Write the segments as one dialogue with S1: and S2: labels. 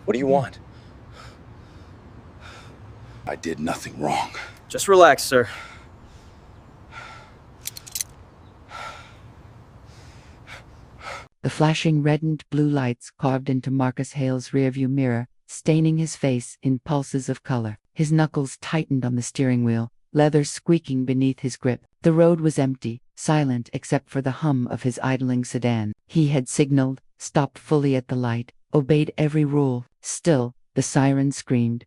S1: What do you want?
S2: I did nothing wrong.
S1: Just relax, sir.
S3: The flashing red and blue lights carved into Marcus Hale's rearview mirror, staining his face in pulses of color. His knuckles tightened on the steering wheel, leather squeaking beneath his grip. The road was empty, silent except for the hum of his idling sedan. He had signaled, stopped fully at the light, obeyed every rule. Still, the siren screamed.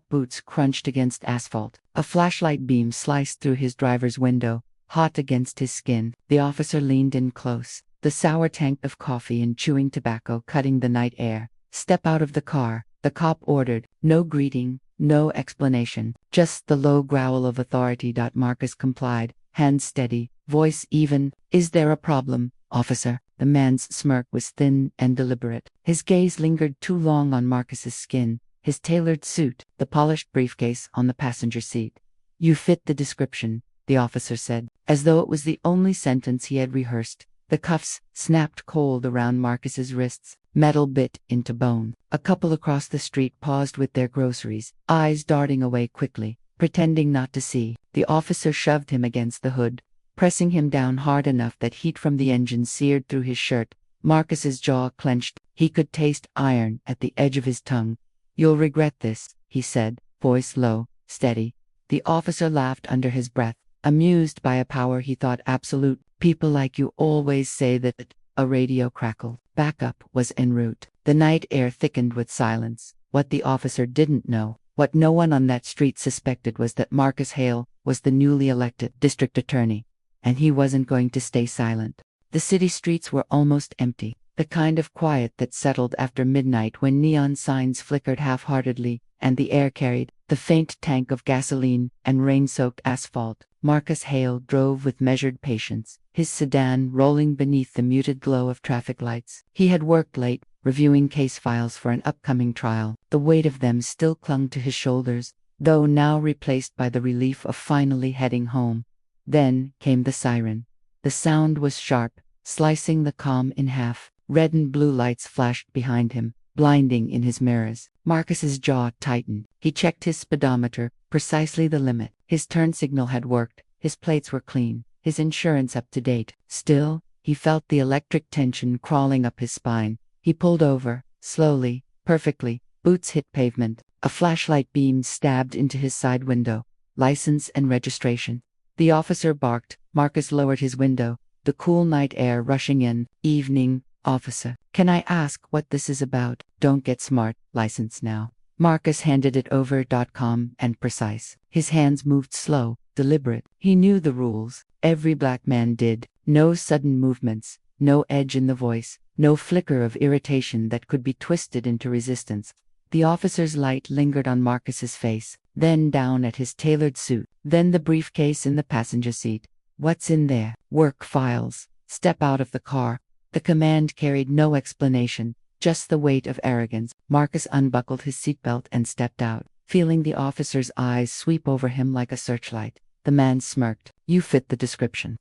S3: Boots crunched against asphalt. A flashlight beam sliced through his driver's window, hot against his skin. The officer leaned in close, the sour tank of coffee and chewing tobacco cutting the night air. Step out of the car, the cop ordered. No greeting, no explanation, just the low growl of authority. Marcus complied, hand steady, voice even. Is there a problem, officer? The man's smirk was thin and deliberate. His gaze lingered too long on Marcus's skin, his tailored suit, the polished briefcase on the passenger seat. You fit the description, the officer said, as though it was the only sentence he had rehearsed. The cuffs snapped cold around Marcus's wrists, metal bit into bone. A couple across the street paused with their groceries, eyes darting away quickly, pretending not to see. The officer shoved him against the hood, pressing him down hard enough that heat from the engine seared through his shirt. Marcus's jaw clenched. He could taste iron at the edge of his tongue. You'll regret this, he said, voice low, steady. The officer laughed under his breath, amused by a power he thought absolute. People like you always say that. A radio crackled. Backup was en route. The night air thickened with silence. What the officer didn't know, what no one on that street suspected, was that Marcus Hale was the newly elected district attorney. And he wasn't going to stay silent. The city streets were almost empty. The kind of quiet that settled after midnight when neon signs flickered half-heartedly, and the air carried the faint tank of gasoline and rain-soaked asphalt. Marcus Hale drove with measured patience, his sedan rolling beneath the muted glow of traffic lights. He had worked late, reviewing case files for an upcoming trial. The weight of them still clung to his shoulders, though now replaced by the relief of finally heading home. Then came the siren. The sound was sharp, slicing the calm in half. Red and blue lights flashed behind him, blinding in his mirrors. Marcus's jaw tightened. He checked his speedometer, precisely the limit. His turn signal had worked, his plates were clean, his insurance up to date. Still, he felt the electric tension crawling up his spine. He pulled over, slowly, perfectly. Boots hit pavement. A flashlight beam stabbed into his side window. License and registration. The officer barked. Marcus lowered his window, the cool night air rushing in. Evening, officer. Can I ask what this is about? Don't get smart. License now. Marcus handed it over. Calm and precise. His hands moved slow, deliberate. He knew the rules. Every black man did. No sudden movements, no edge in the voice, no flicker of irritation that could be twisted into resistance. The officer's light lingered on Marcus's face, then down at his tailored suit, then the briefcase in the passenger seat. What's in there? Work files. Step out of the car. The command carried no explanation, just the weight of arrogance. Marcus unbuckled his seatbelt and stepped out, feeling the officer's eyes sweep over him like a searchlight. The man smirked. You fit the description.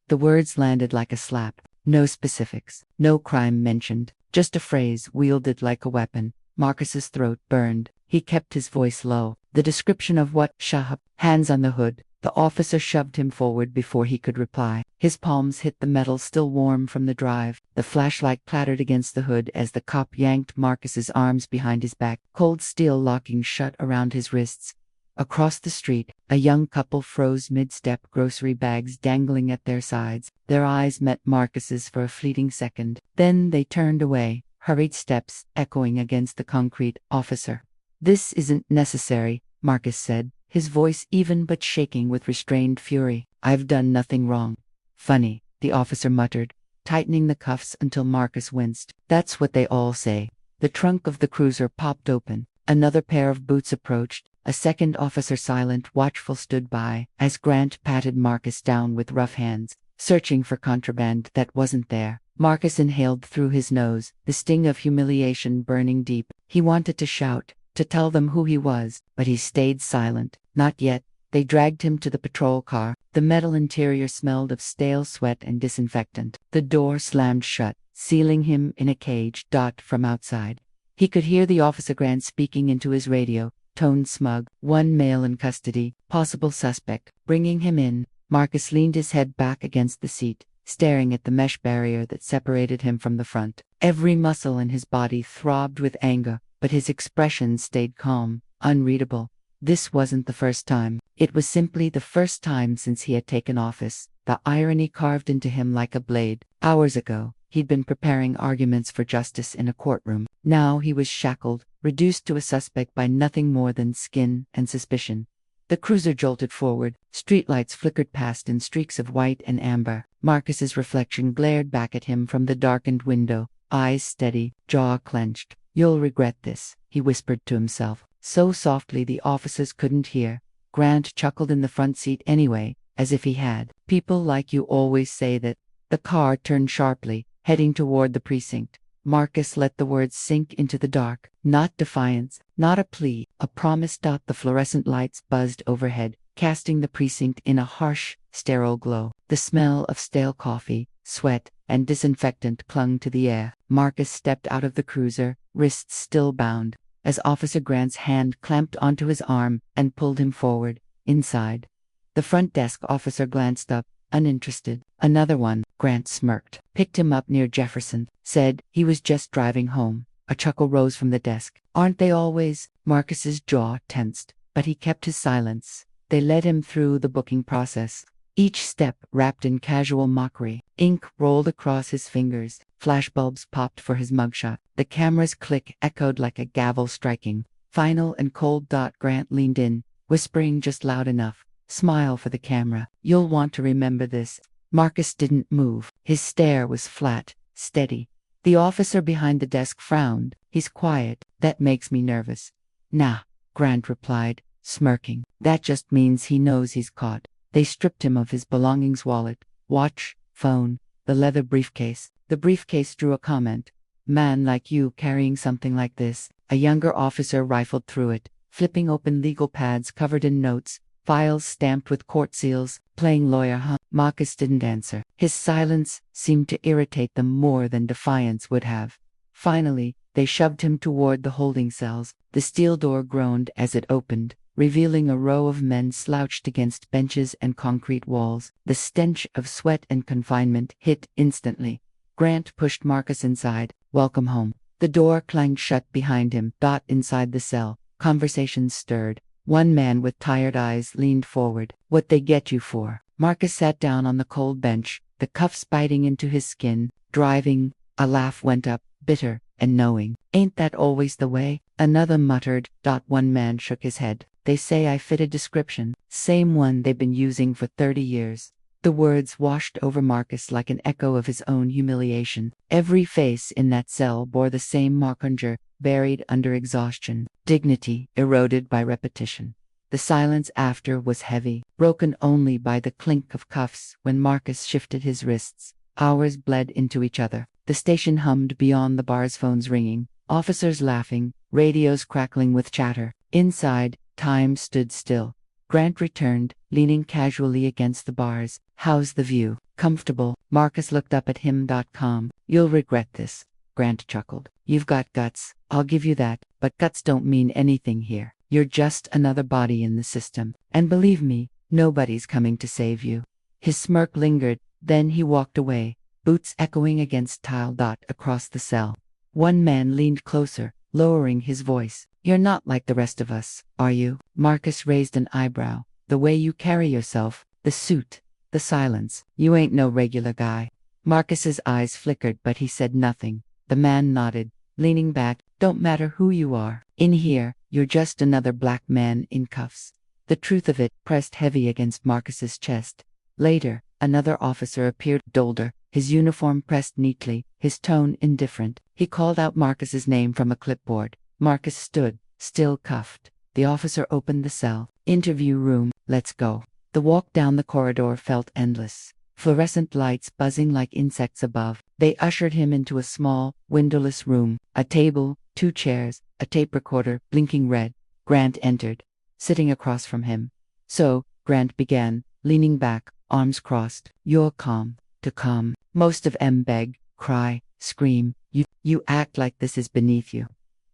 S3: The words landed like a slap. No specifics, no crime mentioned, just a phrase wielded like a weapon. Marcus's throat burned. He kept his voice low. The description of what? Shahab. Hands on the hood. The officer shoved him forward before he could reply. His palms hit the metal still warm from the drive. The flashlight clattered against the hood as the cop yanked Marcus's arms behind his back, cold steel locking shut around his wrists. Across the street, a young couple froze mid-step, grocery bags dangling at their sides. Their eyes met Marcus's for a fleeting second. Then they turned away, hurried steps echoing against the concrete. Officer. This isn't necessary, Marcus said, his voice even but shaking with restrained fury. I've done nothing wrong. Funny, the officer muttered, tightening the cuffs until Marcus winced. That's what they all say. The trunk of the cruiser popped open. Another pair of boots approached. A second officer, silent, watchful, stood by as Grant patted Marcus down with rough hands, searching for contraband that wasn't there. Marcus inhaled through his nose, the sting of humiliation burning deep. He wanted to shout, to tell them who he was, but he stayed silent. Not yet. They dragged him to the patrol car. The metal interior smelled of stale sweat and disinfectant. The door slammed shut, sealing him in a cage. From outside, He could hear the officer Grant speaking into his radio, tone smug. One male in custody, possible suspect. Bringing him in, Marcus leaned his head back against the seat, staring at the mesh barrier that separated him from the front. Every muscle in his body throbbed with anger, but his expression stayed calm, unreadable. This wasn't the first time. It was simply the first time since he had taken office. The irony carved into him like a blade. Hours ago, he'd been preparing arguments for justice in a courtroom. Now he was shackled, reduced to a suspect by nothing more than skin and suspicion. The cruiser jolted forward. Streetlights flickered past in streaks of white and amber. Marcus's reflection glared back at him from the darkened window, eyes steady, jaw clenched. "You'll regret this," he whispered to himself, so softly the officers couldn't hear. Grant chuckled in the front seat anyway, as if he had. "People like you always say that." The car turned sharply, heading toward the precinct. Marcus let the words sink into the dark. Not defiance, not a plea, a promise. The fluorescent lights buzzed overhead, casting the precinct in a harsh, sterile glow. The smell of stale coffee, sweat, and disinfectant clung to the air. Marcus stepped out of the cruiser, wrists still bound, as Officer Grant's hand clamped onto his arm and pulled him forward. Inside, the front desk officer glanced up, uninterested. "Another one," Grant smirked. "Picked him up near Jefferson. Said he was just driving home." A chuckle rose from the desk. "Aren't they always?" Marcus's jaw tensed, but he kept his silence. They led him through the booking process, each step wrapped in casual mockery. Ink rolled across his fingers. Flashbulbs popped for his mugshot. The camera's click echoed like a gavel striking. Final and cold. Grant leaned in, whispering just loud enough. "Smile for the camera. You'll want to remember this." Marcus didn't move. His stare was flat, steady. The officer behind the desk frowned. "He's quiet. That makes me nervous." "Nah," Grant replied, smirking. "That just means he knows he's caught." They stripped him of his belongings: wallet, watch, phone, the leather briefcase. The briefcase drew a comment. "Man like you carrying something like this." A younger officer rifled through it, flipping open legal pads covered in notes, files stamped with court seals. "Playing lawyer, huh?" Marcus didn't answer. His silence seemed to irritate them more than defiance would have. Finally, they shoved him toward the holding cells. The steel door groaned as it opened, revealing a row of men slouched against benches and concrete walls. The stench of sweat and confinement hit instantly. Grant pushed Marcus inside. "Welcome home." The door clanged shut behind him. Inside the cell, conversations stirred. One man with tired eyes leaned forward. "What they get you for?" Marcus sat down on the cold bench, the cuffs biting into his skin. "Driving." A laugh went up, bitter and knowing. "Ain't that always the way?" Another muttered. One man shook his head. "They say I fit a description." Same one they've been using for 30 years. The words washed over Marcus like an echo of his own humiliation. Every face in that cell bore the same marknger, buried under exhaustion, dignity eroded by repetition. The silence after was heavy, broken only by the clink of cuffs when Marcus shifted his wrists. Hours bled into each other. The station hummed beyond the bar's phones ringing, officers laughing, radios crackling with chatter. Inside, time stood still. Grant returned, leaning casually against the bars. "How's the view?" "Comfortable." Marcus looked up at him. "Calm." "You'll regret this." Grant chuckled. "You've got guts, I'll give you that, but guts don't mean anything here. You're just another body in the system. And believe me, nobody's coming to save you." His smirk lingered, then he walked away, boots echoing against tile. Across the cell, one man leaned closer, lowering his voice. "You're not like the rest of us, are you?" Marcus raised an eyebrow. "The way you carry yourself, the suit, the silence. You ain't no regular guy." Marcus's eyes flickered, but he said nothing. The man nodded, leaning back. "Don't matter who you are. In here, you're just another black man in cuffs." The truth of it pressed heavy against Marcus's chest. Later, another officer appeared, older, his uniform pressed neatly, his tone indifferent. He called out Marcus's name from a clipboard. Marcus stood, still cuffed. The officer opened the cell. "Interview room, let's go." The walk down the corridor felt endless. Fluorescent lights buzzing like insects above. They ushered him into a small, windowless room. A table, 2 chairs, a tape recorder, blinking red. Grant entered, sitting across from him. "So," Grant began, leaning back, arms crossed. "You're calm." "To calm. Most of 'em beg, cry, scream. You act like this is beneath you."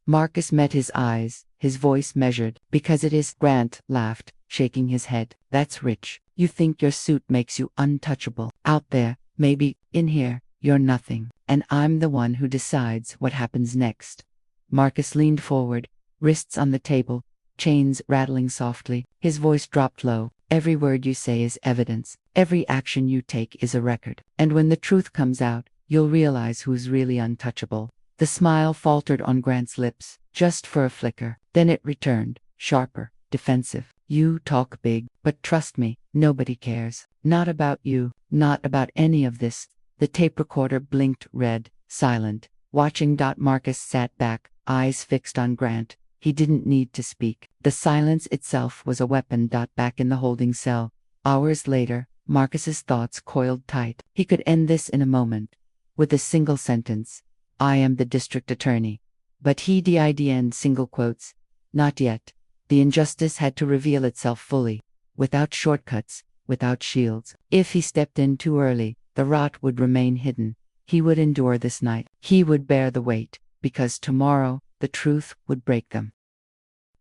S3: Marcus met his eyes, his voice measured. Because it is, Grant laughed, shaking his head. That's rich. You think your suit makes you untouchable. Out there, maybe, in here, you're nothing. And I'm the one who decides what happens next. Marcus leaned forward, wrists on the table, chains rattling softly. His voice dropped low. Every word you say is evidence. Every action you take is a record. And when the truth comes out, you'll realize who's really untouchable. The smile faltered on Grant's lips, just for a flicker. Then it returned, sharper, defensive. You talk big, but trust me, nobody cares. Not about you, not about any of this. The tape recorder blinked red, silent. Watching. Marcus sat back, eyes fixed on Grant. He didn't need to speak. The silence itself was a weapon. Back in the holding cell. Hours later, Marcus's thoughts coiled tight. He could end this in a moment. With a single sentence. I am the district attorney. But he did single quotes. Not yet. The injustice had to reveal itself fully. Without shortcuts, without shields. If he stepped in too early, the rot would remain hidden. He would endure this night. He would bear the weight. Because tomorrow, the truth would break them.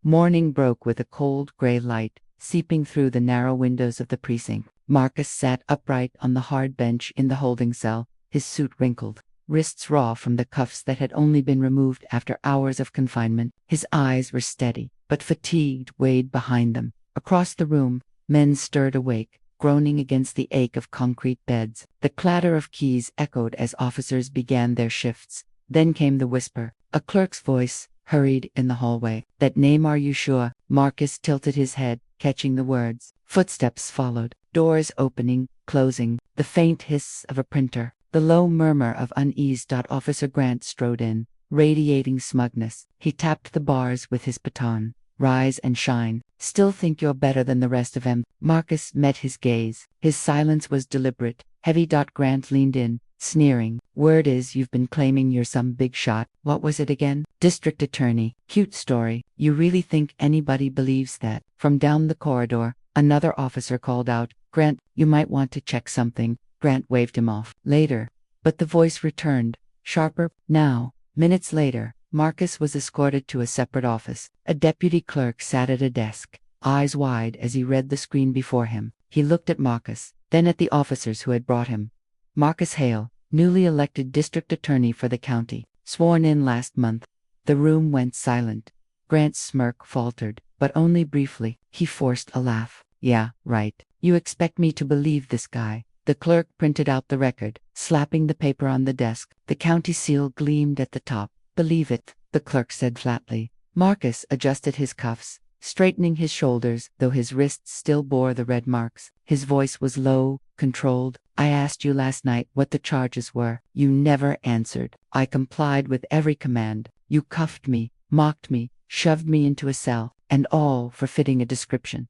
S3: Morning broke with a cold gray light, seeping through the narrow windows of the precinct. Marcus sat upright on the hard bench in the holding cell, his suit wrinkled, wrists raw from the cuffs that had only been removed after hours of confinement. His eyes were steady, but fatigued weighed behind them. Across the room, men stirred awake, groaning against the ache of concrete beds. The clatter of keys echoed as officers began their shifts. Then came the whisper. A clerk's voice hurried in the hallway. That name, are you sure? Marcus tilted his head, catching the words. Footsteps followed, doors opening, closing, the faint hiss of a printer, the low murmur of unease. Officer Grant strode in, radiating smugness. He tapped the bars with his baton. Rise and shine. Still think you're better than the rest of them? Marcus met his gaze. His silence was deliberate, heavy. Grant leaned in, sneering. Word is you've been claiming you're some big shot. What was it again? District attorney. Cute story. You really think anybody believes that? From down the corridor, another officer called out, Grant, you might want to check something. Grant waved him off. Later. But the voice returned, sharper. Now. Minutes later, Marcus was escorted to a separate office. A deputy clerk sat at a desk, eyes wide as he read the screen before him. He looked at Marcus, then at the officers who had brought him. Marcus Hale, newly elected district attorney for the county, sworn in last month. The room went silent. Grant's smirk faltered, but only briefly. He forced a laugh. Yeah, right. You expect me to believe this guy? The clerk printed out the record, slapping the paper on the desk. The county seal gleamed at the top. Believe it, the clerk said flatly. Marcus adjusted his cuffs, straightening his shoulders, though his wrists still bore the red marks. His voice was low, controlled. I asked you last night what the charges were. You never answered. I complied with every command. You cuffed me, mocked me, shoved me into a cell, and all for fitting a description.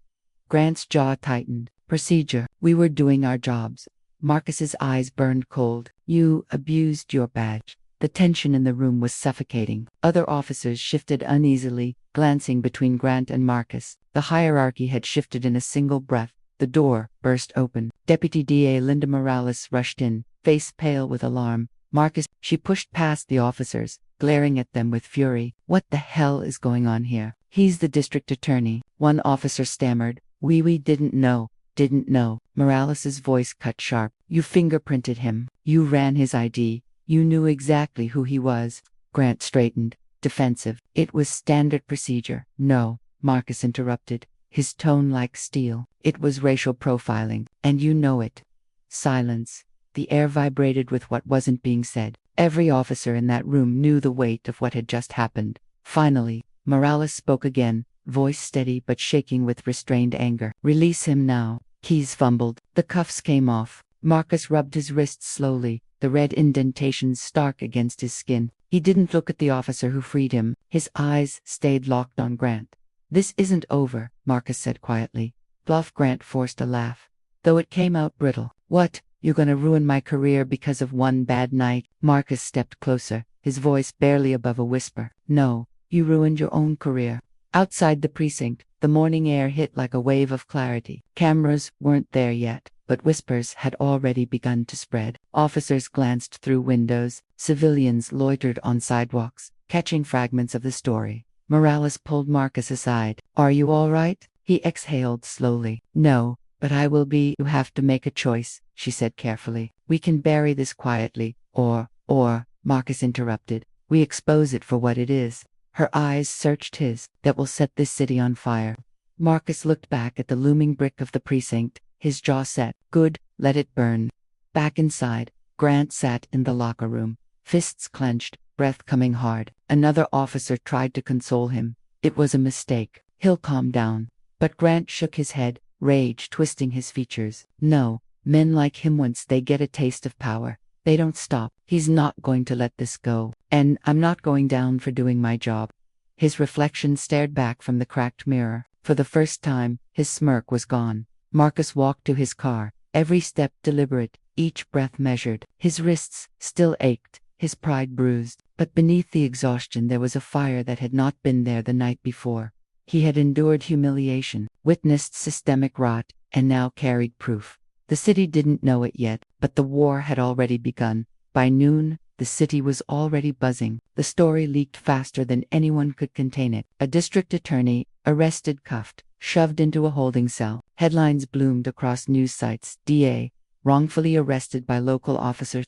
S3: Grant's jaw tightened. Procedure. We were doing our jobs. Marcus's eyes burned cold. You abused your badge. The tension in the room was suffocating. Other officers shifted uneasily, glancing between Grant and Marcus. The hierarchy had shifted in a single breath. The door burst open. Deputy DA Linda Morales rushed in, face pale with alarm. Marcus, she pushed past the officers, glaring at them with fury. What the hell is going on here? He's the district attorney. One officer stammered. We didn't know. Didn't know. Morales's voice cut sharp. You fingerprinted him. You ran his ID. You knew exactly who he was. Grant straightened, defensive. It was standard procedure. No, Marcus interrupted, his tone like steel. It was racial profiling, and you know it. Silence. The air vibrated with what wasn't being said. Every officer in that room knew the weight of what had just happened. Finally, Morales spoke again, voice steady but shaking with restrained anger. Release him now. Keys fumbled. The cuffs came off. Marcus rubbed his wrists slowly, the red indentations stark against his skin. He didn't look at the officer who freed him. His eyes stayed locked on Grant. This isn't over, Marcus said quietly. Bluff. Grant forced a laugh, though it came out brittle. What? You're gonna ruin my career because of one bad night? Marcus stepped closer, his voice barely above a whisper. No, you ruined your own career. Outside the precinct, the morning air hit like a wave of clarity. Cameras weren't there yet, but whispers had already begun to spread. Officers glanced through windows, civilians loitered on sidewalks. catching fragments of the story. Morales pulled Marcus aside. "Are you all right?" He exhaled slowly. "No, but I will be." "You have to make a choice," she said carefully. "We can bury this quietly, or," Marcus interrupted, "we expose it for what it is." Her eyes searched his. "That will set this city on fire." Marcus looked back at the looming brick of the precinct, his jaw set. "Good, let it burn." Back inside, Grant sat in the locker room, fists clenched, breath coming hard. Another officer tried to console him. "It was a mistake. He'll calm down." But Grant shook his head, rage twisting his features. "No, men like him, once they get a taste of power, they don't stop. He's not going to let this go. And I'm not going down for doing my job." His reflection stared back from the cracked mirror. For the first time, his smirk was gone. Marcus walked to his car, every step deliberate, each breath measured. His wrists still ached, his pride bruised. But beneath the exhaustion there was a fire that had not been there the night before. He had endured humiliation, witnessed systemic rot, and now carried proof. The city didn't know it yet, but the war had already begun. By noon, the city was already buzzing. The story leaked faster than anyone could contain it. A district attorney, arrested, cuffed, shoved into a holding cell. Headlines bloomed across news sites. DA, wrongfully arrested by local officers.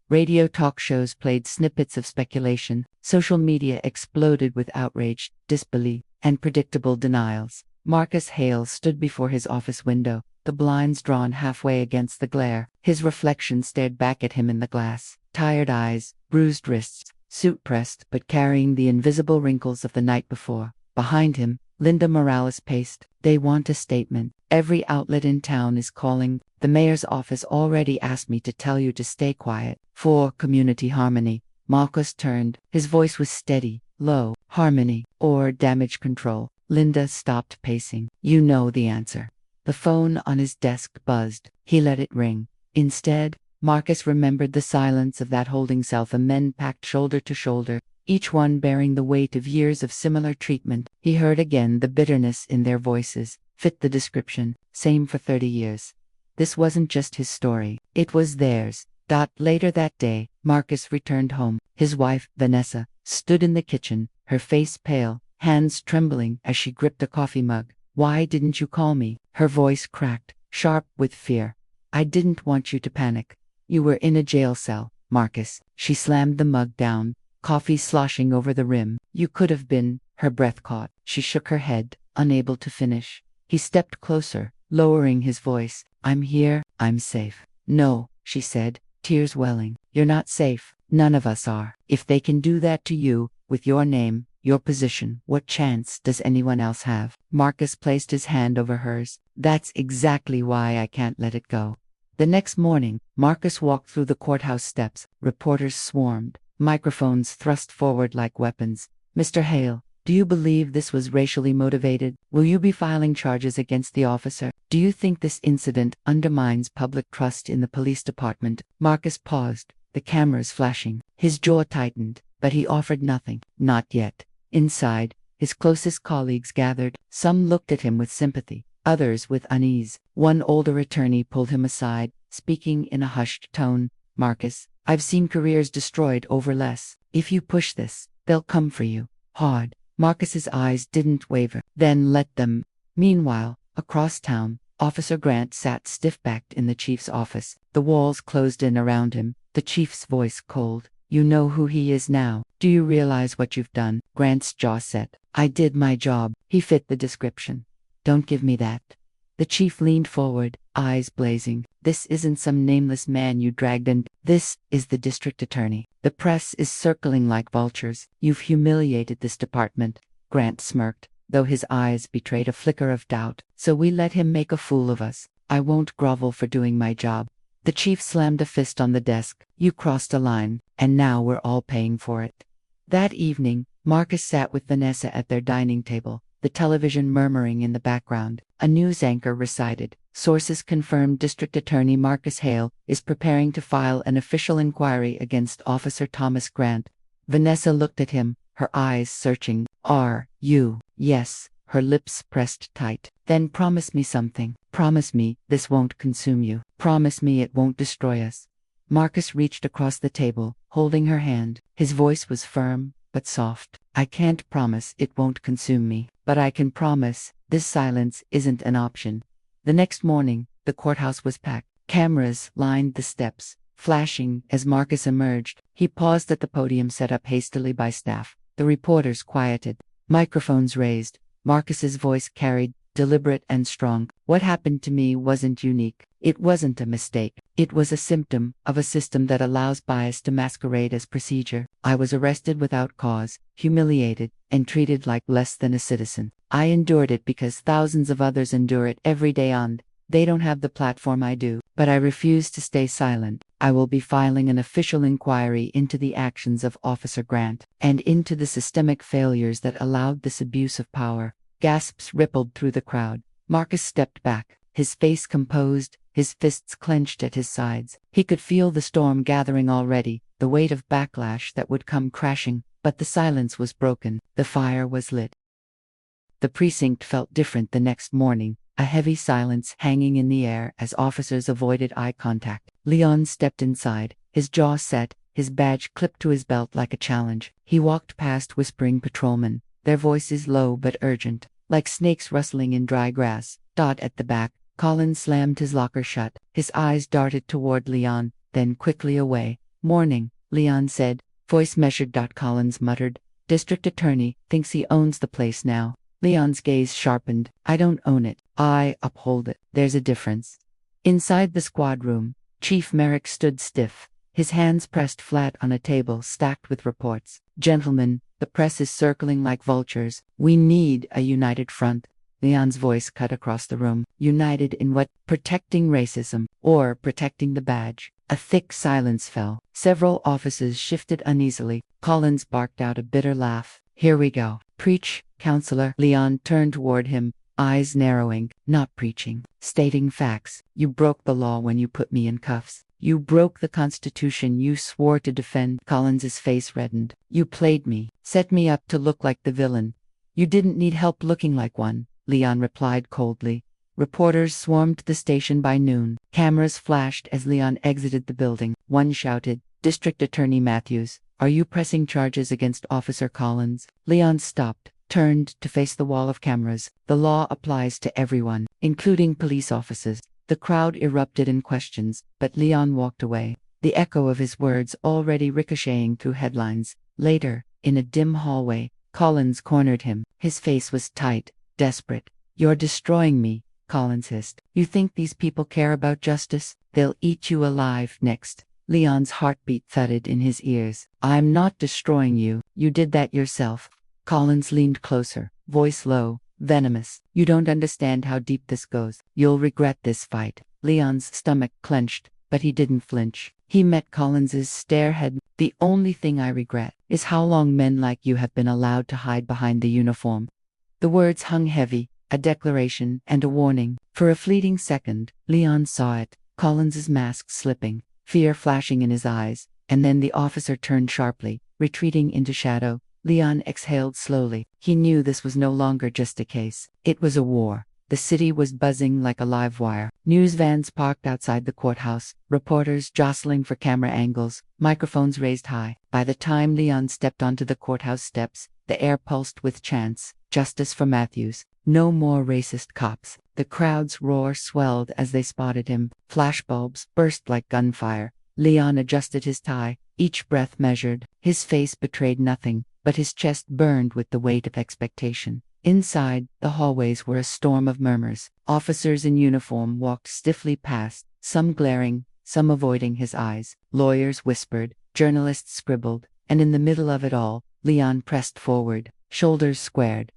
S3: Radio talk shows played snippets of speculation. Social media exploded with outrage, disbelief, and predictable denials. Marcus Hale stood before his office window, the blinds drawn halfway against the glare. His reflection stared back at him in the glass. Tired eyes, bruised wrists, suit pressed but carrying the invisible wrinkles of the night before. Behind him, Linda Morales paced. "They want a statement. Every outlet in town is calling. The mayor's office already asked me to tell you to stay quiet. For community harmony." Marcus turned. His voice was steady, low. "Harmony, or damage control?" Linda stopped pacing. "You know the answer." The phone on his desk buzzed. He let it ring. Instead, Marcus remembered the silence of that holding cell, the men packed shoulder to shoulder, each one bearing the weight of years of similar treatment. He heard again the bitterness in their voices. Fit the description. Same for 30 years. This wasn't just his story. It was theirs. Later that day, Marcus returned home. His wife, Vanessa, stood in the kitchen, her face pale, hands trembling as she gripped a coffee mug. "Why didn't you call me?" Her voice cracked, sharp with fear. "I didn't want you to panic. You were in a jail cell, Marcus." She slammed the mug down, coffee sloshing over the rim. "You could have been." Her breath caught. She shook her head, unable to finish. He stepped closer, lowering his voice. "I'm here. I'm safe." "No," she said, tears welling. "You're not safe. None of us are. If they can do that to you, with your name, your position, what chance does anyone else have?" Marcus placed his hand over hers. "That's exactly why I can't let it go." The next morning, Marcus walked through the courthouse steps. Reporters swarmed, microphones thrust forward like weapons. "Mr. Hale, do you believe this was racially motivated? Will you be filing charges against the officer? Do you think this incident undermines public trust in the police department?" Marcus paused, the cameras flashing. His jaw tightened, but he offered nothing. Not yet. Inside, his closest colleagues gathered. Some looked at him with sympathy, others with unease. One older attorney pulled him aside, speaking in a hushed tone. "Marcus, I've seen careers destroyed over less. If you push this, they'll come for you. Hard." Marcus's eyes didn't waver. "Then let them." Meanwhile, across town, Officer Grant sat stiff-backed in the chief's office. The walls closed in around him, the chief's voice cold. "You know who he is now. Do you realize what you've done?" Grant's jaw set. "I did my job." He fit the description. "Don't give me that." The chief leaned forward, eyes blazing. "This isn't some nameless man you dragged in. This is the district attorney. The press is circling like vultures. You've humiliated this department." Grant smirked, though his eyes betrayed a flicker of doubt. "So we let him make a fool of us. I won't grovel for doing my job." The chief slammed a fist on the desk. "You crossed a line, and now we're all paying for it." That evening, Marcus sat with Vanessa at their dining table, the television murmuring in the background. A news anchor recited, "Sources confirm District Attorney Marcus Hale is preparing to file an official inquiry against Officer Thomas Grant." Vanessa looked at him, her eyes searching. "Are you?" "Yes." Her lips pressed tight. "Then promise me something. Promise me this won't consume you. Promise me it won't destroy us." Marcus reached across the table, holding her hand. His voice was firm, but soft. I can't promise it won't consume me, but I can promise this silence isn't an option. The next morning, the courthouse was packed. Cameras lined the steps, flashing as Marcus emerged. He paused at the podium set up hastily by staff. The reporters quieted, microphones raised. Marcus's voice carried, deliberate and strong. What happened to me wasn't unique. It wasn't a mistake. It was a symptom of a system that allows bias to masquerade as procedure. I was arrested without cause, humiliated, and treated like less than a citizen. I endured it because thousands of others endure it every day and they don't have the platform I do. But I refuse to stay silent. I will be filing an official inquiry into the actions of Officer Grant and into the systemic failures that allowed this abuse of power. Gasps rippled through the crowd. Marcus stepped back, his face composed, his fists clenched at his sides. He could feel the storm gathering already, the weight of backlash that would come crashing, but the silence was broken. The fire was lit. The precinct felt different the next morning, a heavy silence hanging in the air as officers avoided eye contact. Leon stepped inside, his jaw set, his badge clipped to his belt like a challenge. He walked past whispering patrolmen, their voices low but urgent, like snakes rustling in dry grass. At the back, Collins slammed his locker shut. His eyes darted toward Leon, then quickly away. "Morning," Leon said, voice measured. Collins muttered, "District Attorney thinks he owns the place now." Leon's gaze sharpened. "I don't own it. I uphold it. There's a difference." Inside the squad room, Chief Merrick stood stiff, his hands pressed flat on a table stacked with reports. "Gentlemen, the press is circling like vultures. We need a united front." Leon's voice cut across the room. "United in what? Protecting racism, or protecting the badge?" A thick silence fell. Several officers shifted uneasily. Collins barked out a bitter laugh. "Here we go. Preach, counselor." Leon turned toward him, eyes narrowing. "Not preaching. Stating facts. You broke the law when you put me in cuffs. You broke the Constitution you swore to defend." Collins's face reddened. "You played me, set me up to look like the villain. You didn't need help looking like one," Leon replied coldly. Reporters swarmed the station by noon. Cameras flashed as Leon exited the building. One shouted, "District Attorney Matthews, are you pressing charges against Officer Collins?" Leon stopped, turned to face the wall of cameras. "The law applies to everyone, including police officers." The crowd erupted in questions, but Leon walked away, the echo of his words already ricocheting through headlines. Later, in a dim hallway, Collins cornered him. His face was tight, desperate. "You're destroying me," Collins hissed. "You think these people care about justice? They'll eat you alive next." Leon's heartbeat thudded in his ears. "I'm not destroying you. You did that yourself." Collins leaned closer, voice low, venomous. "You don't understand how deep this goes. You'll regret this fight." Leon's stomach clenched, but he didn't flinch. He met Collins's stare head. "The only thing I regret is how long men like you have been allowed to hide behind the uniform." The words hung heavy, a declaration and a warning. For a fleeting second, Leon saw it, Collins's mask slipping, fear flashing in his eyes, and then the officer turned sharply, retreating into shadow. Leon exhaled slowly. He knew this was no longer just a case. It was a war. The city was buzzing like a live wire. News vans parked outside the courthouse, reporters jostling for camera angles, microphones raised high. By the time Leon stepped onto the courthouse steps, the air pulsed with chants. "Justice for Matthews. No more racist cops." The crowd's roar swelled as they spotted him. Flashbulbs burst like gunfire. Leon adjusted his tie, each breath measured. His face betrayed nothing, but his chest burned with the weight of expectation. Inside, the hallways were a storm of murmurs. Officers in uniform walked stiffly past, some glaring, some avoiding his eyes. Lawyers whispered, journalists scribbled, and in the middle of it all, Leon pressed forward, shoulders squared.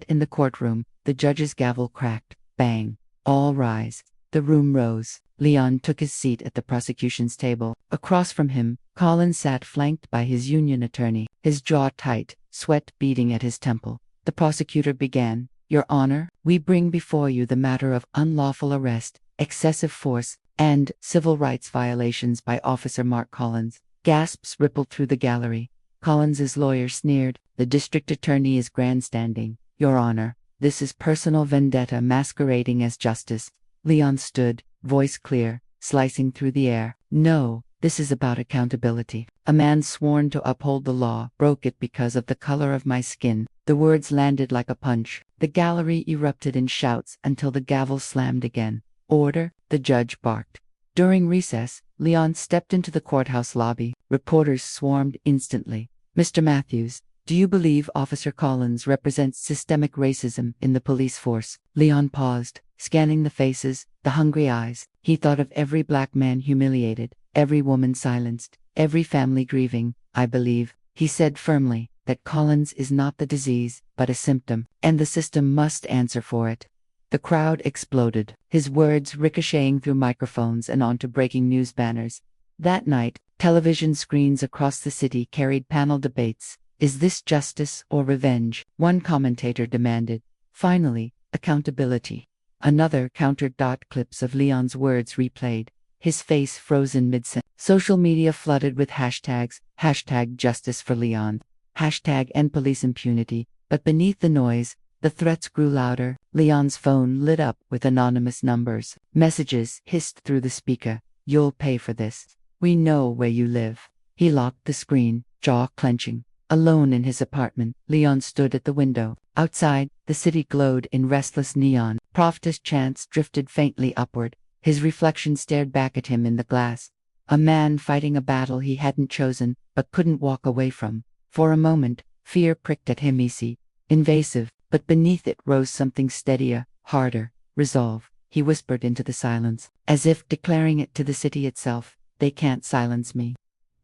S3: In the courtroom, the judge's gavel cracked. Bang. "All rise." The room rose. Leon took his seat at the prosecution's table. Across from him, Collins sat flanked by his union attorney, his jaw tight, sweat beading at his temple. The prosecutor began, "Your Honor, we bring before you the matter of unlawful arrest, excessive force, and civil rights violations by Officer Mark Collins." Gasps rippled through the gallery. Collins's lawyer sneered, "The district attorney is grandstanding. Your Honor, this is personal vendetta masquerading as justice." Leon stood, voice clear, slicing through the air. "No, This is about accountability. A man sworn to uphold the law broke it because of the color of my skin. The words landed like a punch. The gallery erupted in shouts until the gavel slammed again. Order, the judge barked. During recess, Leon stepped into the courthouse lobby. Reporters swarmed instantly. Mr. Matthews, do you believe Officer Collins represents systemic racism in the police force? Leon paused, scanning the faces, the hungry eyes. He thought of every black man humiliated, every woman silenced, every family grieving. I believe, he said firmly, that Collins is not the disease, but a symptom, and the system must answer for it. The crowd exploded, his words ricocheting through microphones and onto breaking news banners. That night, television screens across the city carried panel debates. Is this justice or revenge? One commentator demanded. Finally, accountability. Another countered. Clips of Leon's words replayed, his face frozen mid-sentence. Social media flooded with hashtags, hashtag justice for Leon, hashtag end police impunity, but beneath the noise, the threats grew louder. Leon's phone lit up with anonymous numbers. Messages hissed through the speaker. You'll pay for this. We know where you live. He locked the screen, jaw clenching. Alone in his apartment, Leon stood at the window. Outside, the city glowed in restless neon. Prophetess chants drifted faintly upward. His reflection stared back at him in the glass. A man fighting a battle he hadn't chosen, but couldn't walk away from. For a moment, fear pricked at him easy, invasive, but beneath it rose something steadier, harder, resolve. He whispered into the silence, as if declaring it to the city itself, they can't silence me.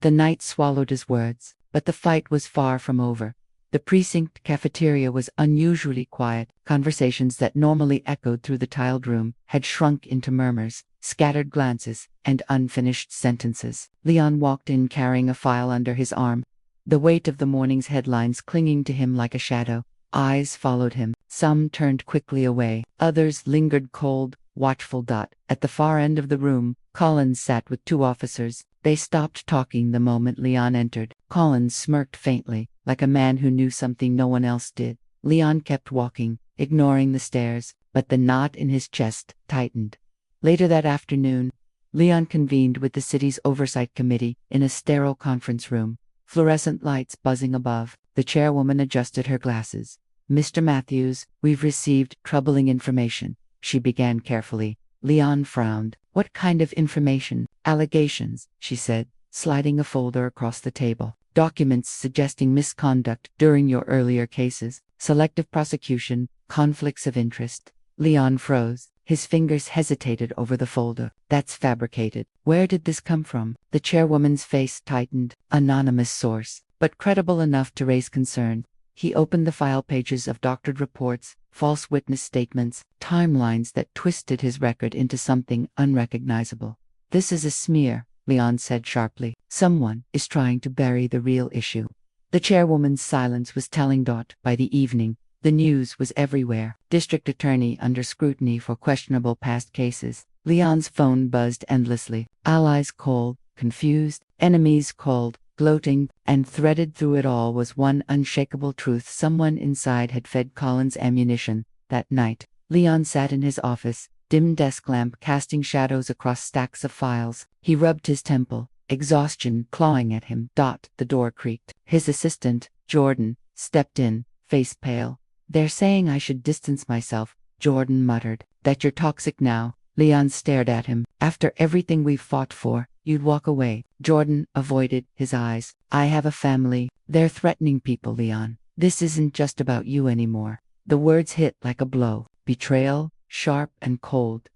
S3: The night swallowed his words. But the fight was far from over. The precinct cafeteria was unusually quiet. Conversations that normally echoed through the tiled room had shrunk into murmurs, scattered glances, and unfinished sentences. Leon walked in carrying a file under his arm, the weight of the morning's headlines clinging to him like a shadow. Eyes followed him. Some turned quickly away. Others lingered cold, watchful. At the far end of the room, Collins sat with two officers. They stopped talking the moment Leon entered. Collins smirked faintly, like a man who knew something no one else did. Leon kept walking, ignoring the stares, but the knot in his chest tightened. Later that afternoon, Leon convened with the city's oversight committee in a sterile conference room. Fluorescent lights buzzing above. The chairwoman adjusted her glasses. Mr. Matthews, we've received troubling information, she began carefully. Leon frowned. What kind of information? Allegations, she said, sliding a folder across the table. Documents suggesting misconduct during your earlier cases, selective prosecution, conflicts of interest. Leon froze. His fingers hesitated over the folder. That's fabricated. Where did this come from? The chairwoman's face tightened. Anonymous source, but credible enough to raise concern. He opened the file pages of doctored reports, false witness statements, timelines that twisted his record into something unrecognizable. This is a smear, Leon said sharply. Someone is trying to bury the real issue. The chairwoman's silence was telling. By the evening, the news was everywhere. District attorney under scrutiny for questionable past cases. Leon's phone buzzed endlessly. Allies called, confused, enemies called, gloating, and threaded through it all was one unshakable truth. Someone inside had fed Collins ammunition. That night, Leon sat in his office, dim desk lamp casting shadows across stacks of files. He rubbed his temple, exhaustion clawing at him. The door creaked. His assistant, Jordan, stepped in, face pale. They're saying I should distance myself, Jordan muttered. That you're toxic now. Leon stared at him. After everything we've fought for, you'd walk away. Jordan avoided his eyes. I have a family. They're threatening people, Leon. This isn't just about you anymore. The words hit like a blow. Betrayal, sharp and cold.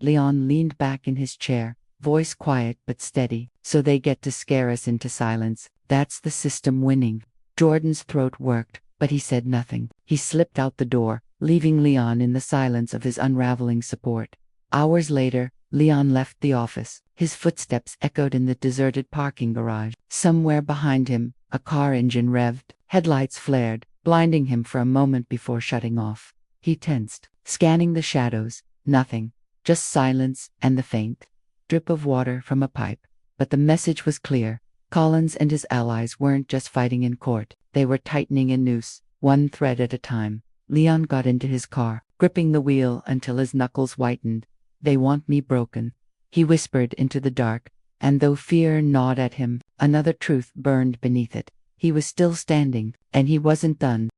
S3: Leon leaned back in his chair, voice quiet but steady. So they get to scare us into silence. That's the system winning. Jordan's throat worked, but he said nothing. He slipped out the door, leaving Leon in the silence of his unraveling support. Hours later, Leon left the office. His footsteps echoed in the deserted parking garage. Somewhere behind him, a car engine revved. Headlights flared, blinding him for a moment before shutting off. He tensed, scanning the shadows. Nothing. Just silence and the faint drip of water from a pipe. But the message was clear. Collins and his allies weren't just fighting in court. They were tightening a noose, one thread at a time. Leon got into his car, gripping the wheel until his knuckles whitened. They want me broken, he whispered into the dark, and though fear gnawed at him, another truth burned beneath it. He was still standing, and he wasn't done.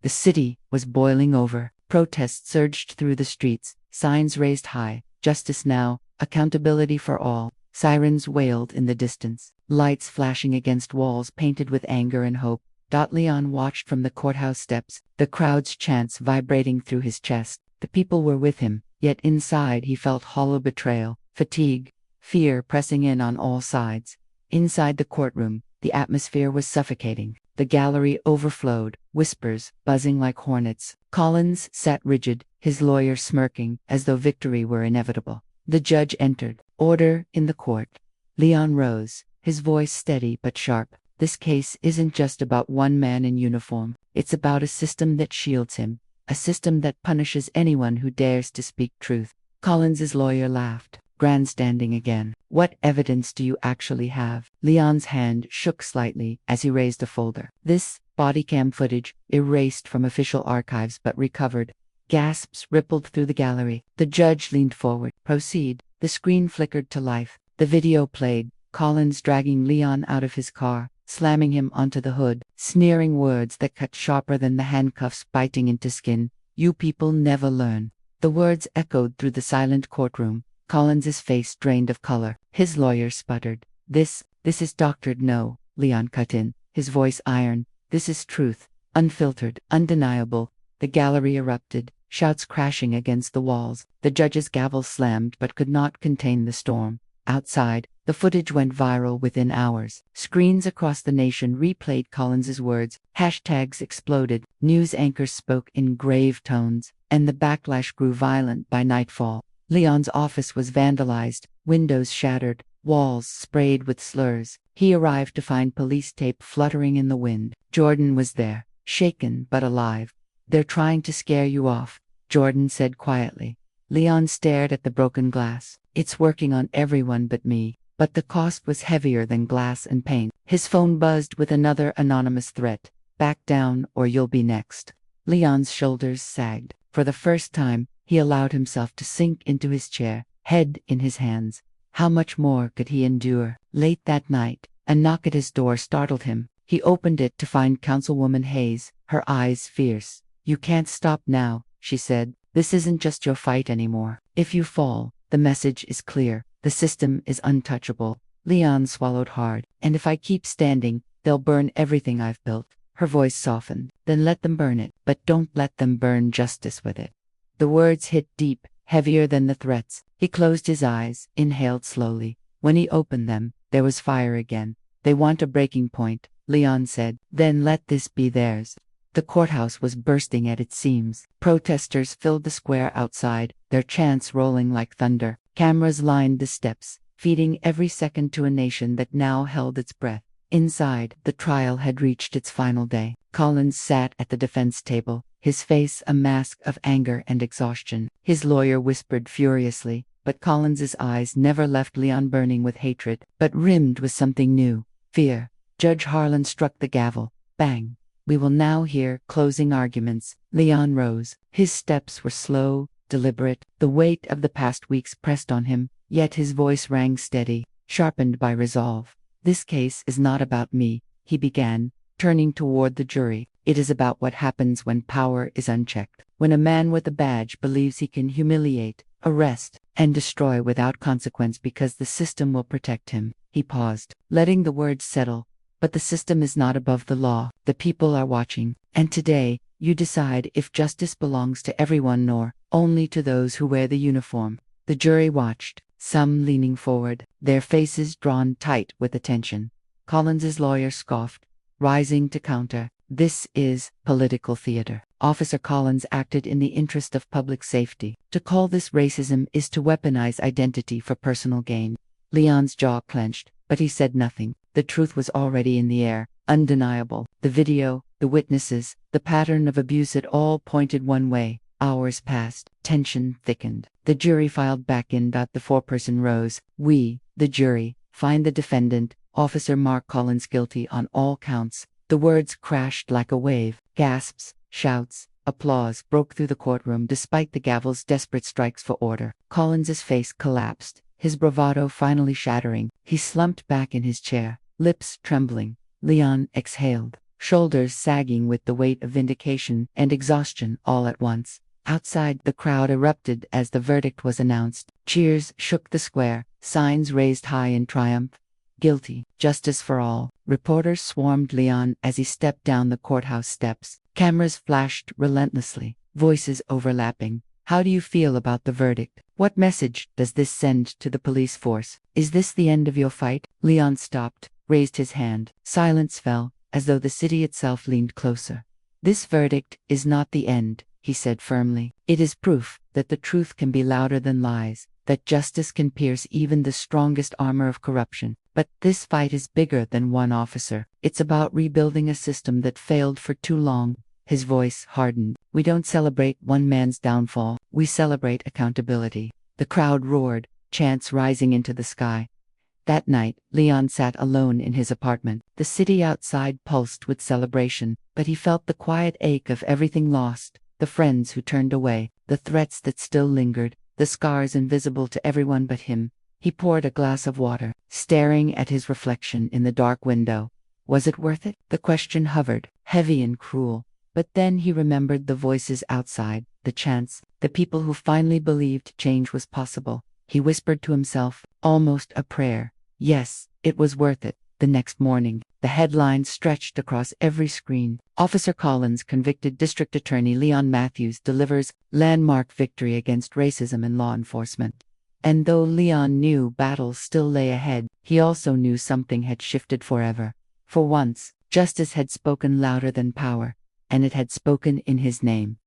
S3: The city was boiling over. Protests surged through the streets, signs raised high, justice now, accountability for all. Sirens wailed in the distance, lights flashing against walls painted with anger and hope. Leon watched from the courthouse steps, the crowd's chants vibrating through his chest. The people were with him, yet inside he felt hollow betrayal, fatigue, fear pressing in on all sides. Inside the courtroom, the atmosphere was suffocating. The gallery overflowed, whispers buzzing like hornets. Collins sat rigid, his lawyer smirking, as though victory were inevitable. The judge entered. Order in the court. Leon rose, his voice steady but sharp. This case isn't just about one man in uniform. It's about a system that shields him, a system that punishes anyone who dares to speak truth. Collins's lawyer laughed, grandstanding again. What evidence do you actually have? Leon's hand shook slightly as he raised a folder. This body cam footage, erased from official archives but recovered. Gasps rippled through the gallery. The judge leaned forward. Proceed. The screen flickered to life. The video played, Collins dragging Leon out of his car, slamming him onto the hood, sneering words that cut sharper than the handcuffs biting into skin. You people never learn. The words echoed through the silent courtroom. Collins's face drained of color. His lawyer sputtered. This is doctored. No, Leon cut in, his voice iron. This is truth, unfiltered, undeniable. The gallery erupted, shouts crashing against the walls. The judge's gavel slammed but could not contain the storm. Outside, the footage went viral within hours. Screens across the nation replayed Collins's words. Hashtags exploded. News anchors spoke in grave tones, and the backlash grew violent by nightfall. Leon's office was vandalized, windows shattered, walls sprayed with slurs. He arrived to find police tape fluttering in the wind. Jordan was there, shaken but alive. They're trying to scare you off, Jordan said quietly. Leon stared at the broken glass. It's working on everyone but me. But the cost was heavier than glass and paint. His phone buzzed with another anonymous threat. Back down or you'll be next. Leon's shoulders sagged. For the first time, he allowed himself to sink into his chair, head in his hands. How much more could he endure? Late that night, a knock at his door startled him. He opened it to find Councilwoman Hayes, her eyes fierce. You can't stop now, she said. This isn't just your fight anymore. If you fall, the message is clear. The system is untouchable. Leon swallowed hard. And if I keep standing, they'll burn everything I've built. Her voice softened. Then let them burn it, but don't let them burn justice with it. The words hit deep, heavier than the threats. He closed his eyes, inhaled slowly. When he opened them, there was fire again. They want a breaking point, Leon said. Then let this be theirs. The courthouse was bursting at its seams. Protesters filled the square outside, their chants rolling like thunder. Cameras lined the steps, feeding every second to a nation that now held its breath. Inside, the trial had reached its final day. Collins sat at the defense table, his face a mask of anger and exhaustion. His lawyer whispered furiously, but Collins's eyes never left Leon burning with hatred, but rimmed with something new, fear. Judge Harlan struck the gavel. Bang. We will now hear closing arguments. Leon rose. His steps were slow, deliberate. The weight of the past weeks pressed on him, yet his voice rang steady, sharpened by resolve. This case is not about me, he began, turning toward the jury. It is about what happens when power is unchecked. When a man with a badge believes he can humiliate, arrest, and destroy without consequence because the system will protect him. He paused, letting the words settle. But the system is not above the law. The people are watching. And today, you decide if justice belongs to everyone nor only to those who wear the uniform. The jury watched, some leaning forward, their faces drawn tight with attention. Collins's lawyer scoffed, rising to counter. This is political theater. Officer Collins acted in the interest of public safety. To call this racism is to weaponize identity for personal gain. Leon's jaw clenched, but he said nothing. The truth was already in the air, undeniable. The video, the witnesses, the pattern of abuse, it all pointed one way. Hours passed. Tension thickened. The jury filed back in. The foreperson rose. We, the jury, find the defendant, Officer Mark Collins, guilty on all counts. The words crashed like a wave. Gasps, shouts, applause broke through the courtroom despite the gavel's desperate strikes for order. Collins's face collapsed. his bravado finally shattering. He slumped back in his chair, lips trembling. Leon exhaled, shoulders sagging with the weight of vindication and exhaustion all at once. Outside, the crowd erupted as the verdict was announced. Cheers shook the square, signs raised high in triumph. Guilty, justice for all. Reporters swarmed Leon as he stepped down the courthouse steps. Cameras flashed relentlessly, voices overlapping. How do you feel about the verdict? What message does this send to the police force? Is this the end of your fight? Leon stopped, raised his hand. Silence fell, as though the city itself leaned closer. This verdict is not the end, he said firmly. It is proof that the truth can be louder than lies, that justice can pierce even the strongest armor of corruption. But this fight is bigger than one officer. It's about rebuilding a system that failed for too long. His voice hardened. We don't celebrate one man's downfall. We celebrate accountability. The crowd roared, chants rising into the sky. That night, Leon sat alone in his apartment. The city outside pulsed with celebration, but he felt the quiet ache of everything lost. The friends who turned away, the threats that still lingered, the scars invisible to everyone but him. He poured a glass of water, staring at his reflection in the dark window. Was it worth it? The question hovered, heavy and cruel. But then he remembered the voices outside, the chants, the people who finally believed change was possible. He whispered to himself, almost a prayer. Yes, it was worth it. The next morning, the headlines stretched across every screen. Officer Collins, convicted District Attorney Leon Matthews, delivers landmark victory against racism in law enforcement. And though Leon knew battles still lay ahead, he also knew something had shifted forever. For once, justice had spoken louder than power, and it had spoken in his name.